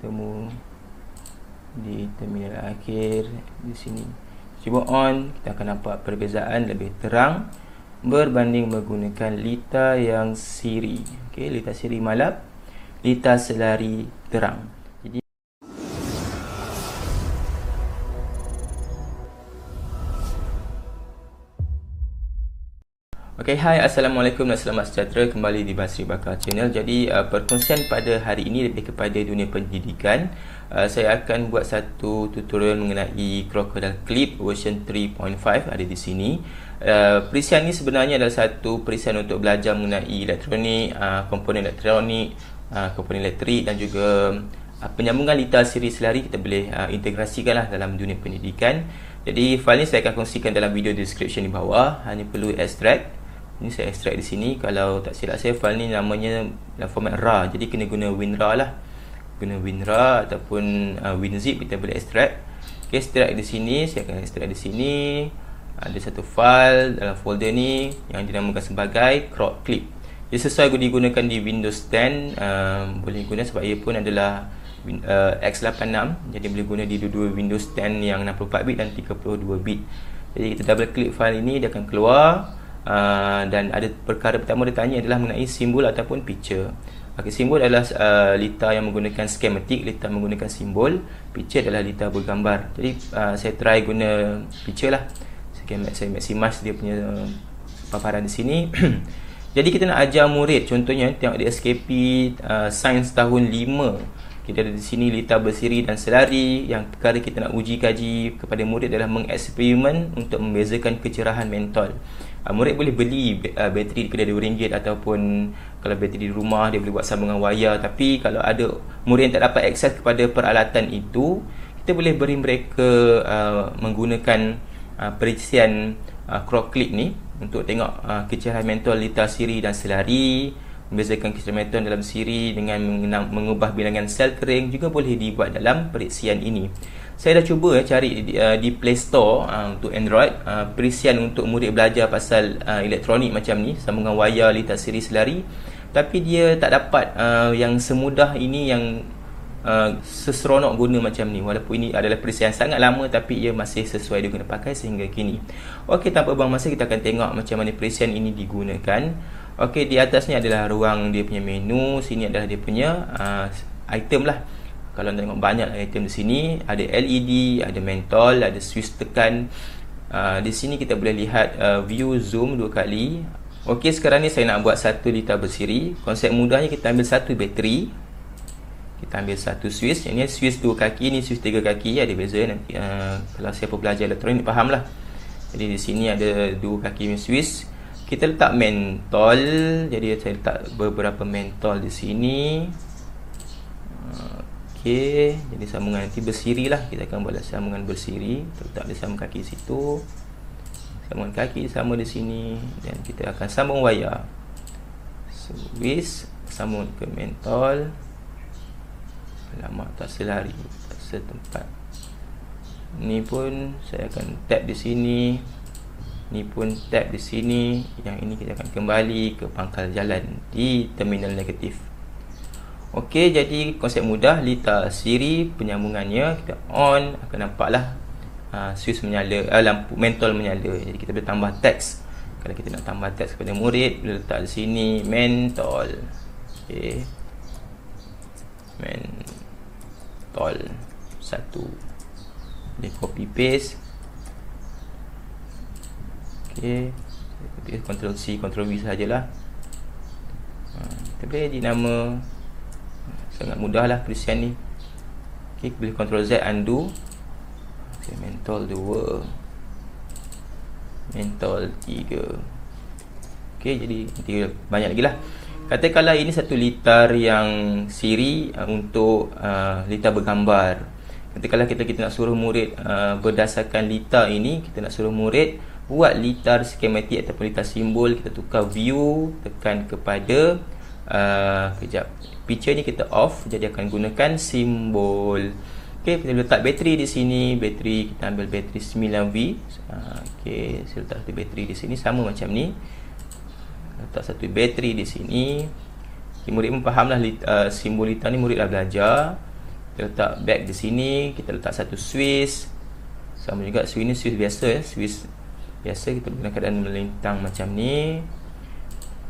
bertemu di terminal akhir di sini. Cuba on, kita akan nampak perbezaan lebih terang berbanding menggunakan lita yang siri. Okey, lita siri malap, lita selari terang. Jadi okay, hai, Assalamualaikum dan selamat sejahtera kembali di Basri Bakar Channel. Jadi perkongsian pada hari ini lebih kepada dunia pendidikan. Saya akan buat satu tutorial mengenai Crocodile Clip version 3.5 ada di sini. Perisian ini sebenarnya adalah satu perisian untuk belajar mengenai elektronik, komponen elektronik, komponen elektrik dan juga penyambungan lita siri selari kita boleh integrasikanlah dalam dunia pendidikan. Jadi file ni saya akan kongsikan dalam video description di bawah. Hanya perlu extract. Ini saya extract di sini. Kalau tak silap saya, file ni namanya dalam format RAR. Jadi kena guna WinRAR lah. Guna WinRAR ataupun WinZip kita boleh extract. Okay, extract di sini. Saya akan extract di sini. Ada satu file dalam folder ni yang dinamakan sebagai Croc Clip. Ia sesuai digunakan di Windows 10. Boleh guna sebab ia pun adalah x86. Jadi boleh guna di dua-dua Windows 10 yang 64 bit dan 32 bit. Jadi kita double klik file ini, dia akan keluar. Dan ada perkara pertama dia tanya adalah mengenai simbol ataupun picture. Okay, simbol adalah lita yang menggunakan skematik, lita menggunakan simbol. Picture adalah lita bergambar. Jadi saya try guna picture lah. Saya maximize dia punya paparan di sini. Jadi kita nak ajar murid, contohnya tengok di SKP Sains tahun 5. Kita ada di sini lita bersiri dan selari. Yang perkara kita nak uji kaji kepada murid adalah mengeksperimen untuk membezakan kecerahan mentol. Murid boleh beli bateri di kedai RM2 ataupun kalau bateri di rumah dia boleh buat sambungan wayar. Tapi kalau ada murid yang tak dapat akses kepada peralatan itu, kita boleh beri mereka menggunakan perisian Croc Clip ni untuk tengok kecerahan mentol lita siri dan selari. Membezakan kecerahan mentol dalam siri dengan mengubah bilangan sel kering juga boleh dibuat dalam perisian ini. Saya dah cuba cari di Play Store untuk Android perisian untuk murid belajar pasal elektronik macam ni, sambungan wayar, lita siri selari, tapi dia tak dapat yang semudah ini, yang seseronok guna macam ni. Walaupun ini adalah perisian sangat lama, tapi ia masih sesuai digunakan pakai sehingga kini. Okey, tanpa buang masa kita akan tengok macam mana perisian ini digunakan. Okey, di atas ni adalah ruang dia punya menu, sini adalah dia punya item lah. Kalau anda tengok banyak item di sini, ada LED, ada mentol, ada switch tekan. Di sini kita boleh lihat view zoom 2 kali. Okey, sekarang ni saya nak buat satu lita bersiri. Konsep mudahnya kita ambil satu bateri. Kita ambil satu switch. Ini switch 2 kaki, ni switch 3 kaki. Ada beza nanti kalau siapa belajar elektronik faham lah. Jadi di sini ada 2 kaki switch. Kita letak mentol. Jadi saya letak beberapa mentol di sini. Okey, jadi sambungan nanti bersiri lah. Kita akan buat sambungan bersiri. Letak di sambung kaki situ. Sambungan kaki sama di sini. Dan kita akan sambung wayar. Switch, sambung ke mentol. Alamak, tak selari, tak setempat. Ni pun saya akan tap di sini. Ni pun tap di sini. Yang ini kita akan kembali ke pangkal jalan di terminal negatif. Okey, jadi konsep mudah, lita siri penyambungannya kita on, akan nampaklah switch menyala, lampu mentol menyala. Jadi kita boleh tambah teks. Kalau kita nak tambah teks kepada murid, boleh letak di sini mentol. Okey, mentol 1. Boleh copy paste. Okey, Ctrl C, Ctrl V sajalah. Kita boleh edit nama. Sangat mudah lah perisian ni. Okay, boleh Ctrl Z undo. Okay, mentol 2, mentol 3. Okay, jadi banyak lagi lah. Katakanlah ini satu litar yang siri untuk litar bergambar. Katakanlah kita nak suruh murid berdasarkan litar ini, kita nak suruh murid buat litar skematik ataupun litar simbol. Kita tukar view, tekan kepada kejap, picture ni kita off, jadi akan gunakan simbol. Okey, kita letak bateri di sini. Bateri kita ambil bateri 9V. Okey, saya letak satu bateri di sini sama macam ni. Letak satu bateri di sini. Murid pun fahamlah simbol lita ni, murid dah belajar. Kita letak bag di sini, kita letak satu Swiss. Sama juga Swiss ni Swiss biasa ya, Swiss biasa kita guna keadaan melintang macam ni.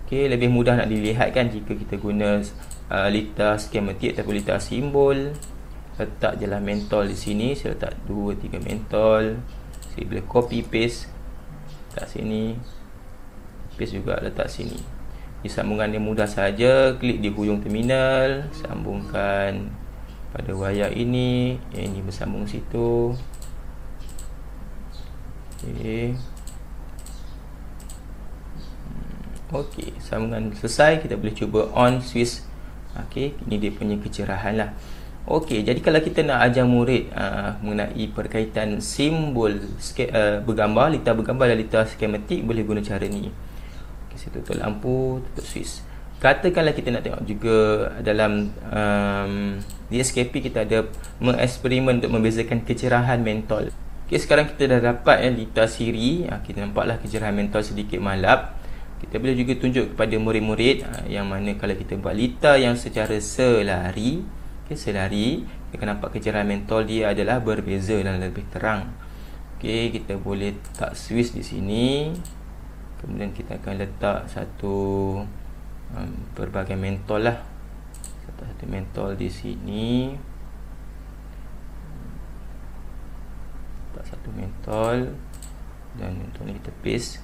Okey, lebih mudah nak dilihat kan jika kita guna litar skematik ataupun litar simbol. Letak je lah mentol di sini, saya letak 2-3 mentol. Saya boleh copy paste letak sini, paste juga letak sini. Di sambungan dia mudah saja, klik di hujung terminal, sambungkan pada wayar ini, yang ini bersambung situ. Okey, sambungan selesai, kita boleh cuba on Swiss. Okey, ini dia punya kecerahan lah. Okey, jadi kalau kita nak ajar murid mengenai perkaitan simbol bergambar, litar bergambar dan litar skematik, boleh guna cara ni. Okey, saya tutup lampu, tutup Swiss. Katakanlah kita nak tengok juga dalam DSKP kita ada mengeksperimen untuk membezakan kecerahan mentol. Okey, sekarang kita dah dapat litar siri. Kita nampaklah kecerahan mentol sedikit malap. Kita boleh juga tunjuk kepada murid-murid yang mana kalau kita buat litar yang secara selari, selari, kita akan nampak kecerahan mentol dia adalah berbeza dan lebih terang. Okey, kita boleh letak Swiss di sini. Kemudian kita akan letak satu pelbagai mentol lah. Satu mentol di sini. Letak satu mentol dan mentol ni kita paste.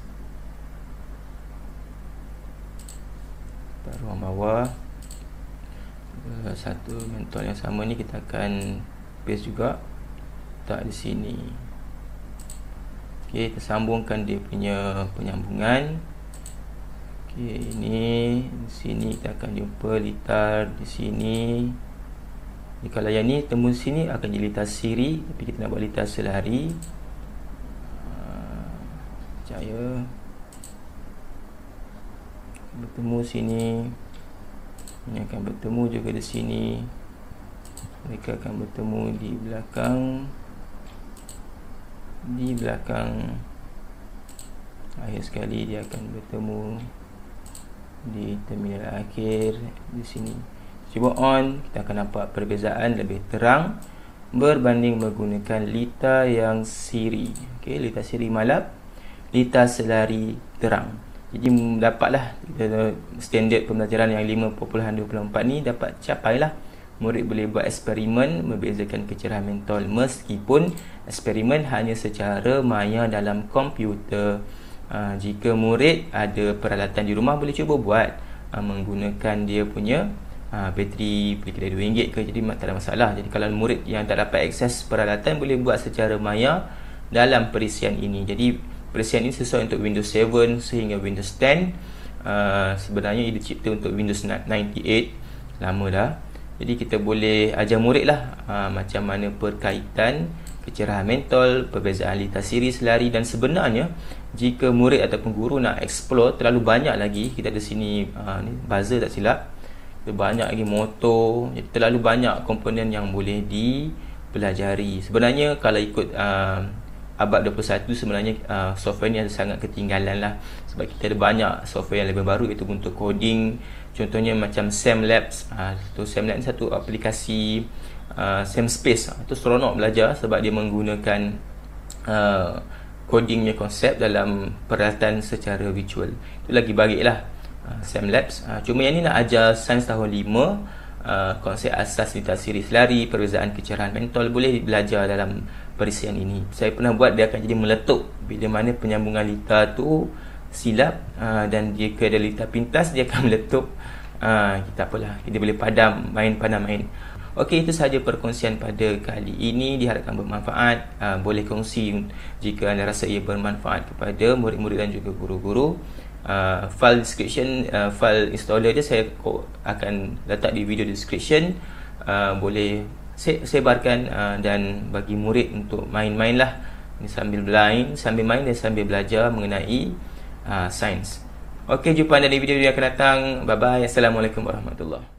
Ruang bawah, satu mentol yang sama ni kita akan paste juga, letak di sini. Okey, kita sambungkan dia punya penyambungan. Okey, ini di sini kita akan jumpa litar di sini. Jadi kalau yang ni temu sini akan jadi litar siri, tapi kita nak buat litar selari. Percaya bertemu sini, ini akan bertemu juga di sini, mereka akan bertemu di belakang, akhir sekali dia akan bertemu di terminal akhir di sini. Cuba on, kita akan nampak perbezaan lebih terang berbanding menggunakan litar yang siri. Okey, litar siri malap, litar selari terang. Jadi dapatlah standard pembelajaran yang 5.24 ni dapat capailah. Murid boleh buat eksperimen membezakan kecerahan mentol meskipun eksperimen hanya secara maya dalam komputer. Jika murid ada peralatan di rumah, boleh cuba buat menggunakan dia punya bateri beli kedai RM2 ke, jadi tak ada masalah. Jadi kalau murid yang tak dapat akses peralatan, boleh buat secara maya dalam perisian ini. Jadi perisian ini sesuai untuk Windows 7 sehingga Windows 10. Sebenarnya ia dicipta untuk Windows 98, lama dah. Jadi kita boleh ajar murid lah macam mana perkaitan kecerahan mentol, perbezaan litar siri, selari. Dan sebenarnya jika murid ataupun guru nak explore terlalu banyak lagi, kita ada sini ni buzzer tak silap, kita banyak lagi motor, jadi terlalu banyak komponen yang boleh dipelajari. Sebenarnya kalau ikut abad 21 sebenarnya software ni ada sangat ketinggalan lah, sebab kita ada banyak software yang lebih baru iaitu untuk coding. Contohnya macam SamLabs. SamLabs ni satu aplikasi SamSpace. Itu seronok belajar sebab dia menggunakan codingnya konsep dalam peralatan secara virtual. Itu lagi baik lah SamLabs. Cuma yang ni nak ajar sains tahun 5, konsep asas litar siri selari, perbezaan kecerahan mentol, boleh belajar dalam perisian ini. Saya pernah buat, dia akan jadi meletup bila mana penyambungan litar tu silap, dan jika ada litar pintas dia akan meletup. Tak apalah, kita boleh padam main. Okey, itu sahaja perkongsian pada kali ini, diharapkan bermanfaat. Boleh kongsi jika anda rasa ia bermanfaat kepada murid-murid dan juga guru-guru. File description, file installer dia saya akan letak di video description. Boleh sebarkan dan bagi murid untuk main-main lah, sambil main dan sambil belajar mengenai sains. Okey, jumpa anda di video yang akan datang. Bye bye. Assalamualaikum warahmatullahi.